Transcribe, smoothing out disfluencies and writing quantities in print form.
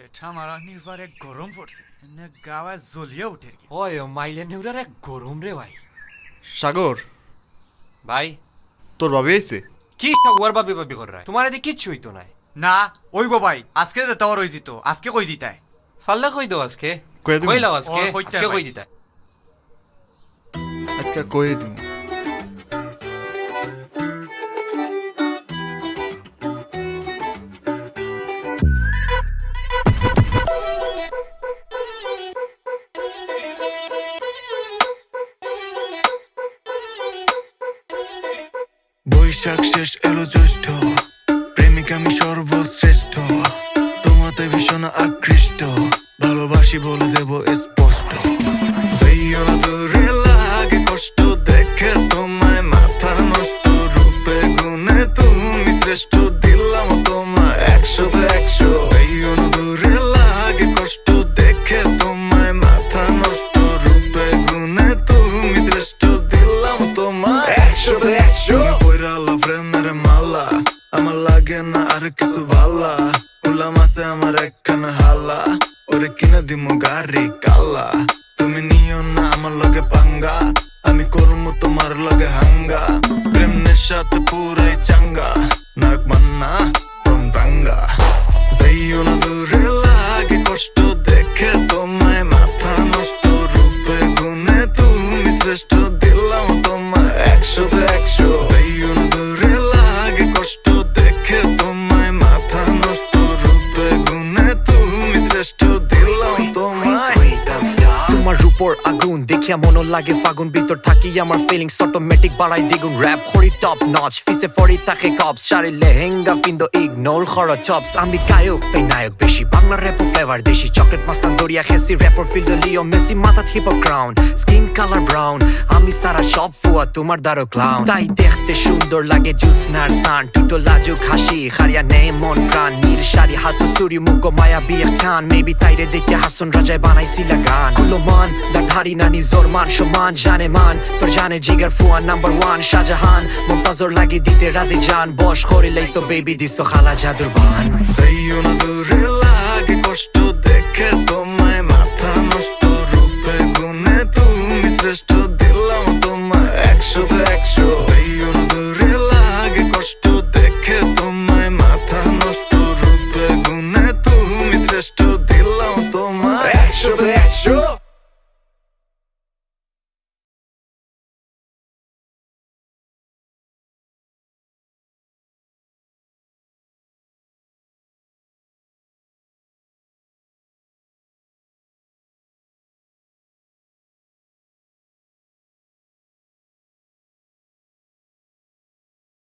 এটা মারানির পরে গরম পড়ছে এনে গাওয়া জ্বলিয়ে উঠে কি ওই মাইলে নেউরার এক গরম রে ভাই। সাগর, ভাই তোর ভাবি আইছে? কি ওর বাবি বাবি কর রায়, তোমার এদিকে কিচ্ছু হইতো নাই। না ওই গো ভাই আজকে তো তোর হই দিত আজকে কই দিতাই ফাল্লা কই দাও আজকে, কই দিমু? কইলাও আজকে, ও, কইতে আজকে ভাই। কই দিতা। আজকে কই দিমু। বৈশাখ শেষ এলো জ্যৈষ্ঠ, প্রেমিক আমি সর্বশ্রেষ্ঠ, তোমাতে ভীষণ আকৃষ্ট, ভালোবাসি বলে দেব স্পষ্ট। যাইও না দূরে লাগে কষ্ট, দেখে তোমায় মাথা নষ্ট, রূপে গুণে তুমি শ্রেষ্ঠ, দিলাম তোমায় 100/100। যাইও না দূরে লাগে কষ্ট, দেখে তোমায় মাথা নষ্ট, রূপে গুণে তুমি শ্রেষ্ঠ, দিলাম তোমায় 100/100। পয়রালা প্রেমের মালা, আমার লাগে না আর কিছু ভালা, উলাম আছে আমার একখানা হালা, ওরে কিনা দিমু গাড়ি কালা। তুমি নিও না আমার লগে পাঙ্গা, আমি করমু তোমার লগে হাঙ্গা, প্রেম নেশাতে পুরাই চাঙ্গা, নাক মান্না প্রম দাঙ্গা। যাইও না দূরে লাগে কষ্ট, দেখে তোমায় মাথা নষ্ট, রূপে গুণে তুমি শ্রেষ্ঠ, দিলাম তোমায় 100/100। যাইও না দূরে লাগে কষ্ট, দেখে তোমায় মাথা নষ্ট, রূপে গুণে তুমি শ্রেষ্ঠ, দিলাম তোমায়। তোমার রূপর আগুন দেখিয়া মন লাগে ফাগুন, ভিতর থাকি আমার ফিলিংস অটোমেটিক বাড়াই দ্বিগুণ, র‍্যাপ করি টপ নচ, ফিসে ফরি থাকে কপস, শাড়ি লেহেঙ্গা ফিন্দো ইগনোর খরা টপস। আমি গায়ক তাই নায়ক বেশি, বাংলা র্যাপ ফ্লেভার দেশি, চকলেট মাস্তান দরিয়া খেসি, র্যাপর ফিল্ড লিও মেসি, মাথাত hip hop crown, skin colour brown, আমি সারা সব ফুয়া তোমার দ্বারো ক্লাউন। তাই দেখতে সুন্দর লাগে জুসনার সান, টুটো লাজুক হাসি, হারিয়া নেই মন প্রাণ, নীল শাড়ি হাতু সুরি মুখ মায়া বিয়ের চান, মেবি তাইরে দেখে হাসন রাজায় বানাইছিলা গান। খুলো মান দাধারি নানি জোর মান সমান, জানে মান তোর জানে জিগার ফুয়ান, নাম্বার 1 শাহজাহান, মমতাজর লাগি দিতে রাজি জান, বস করে লাইছো বেবি দিছো খালা জাদুর বান। যাইও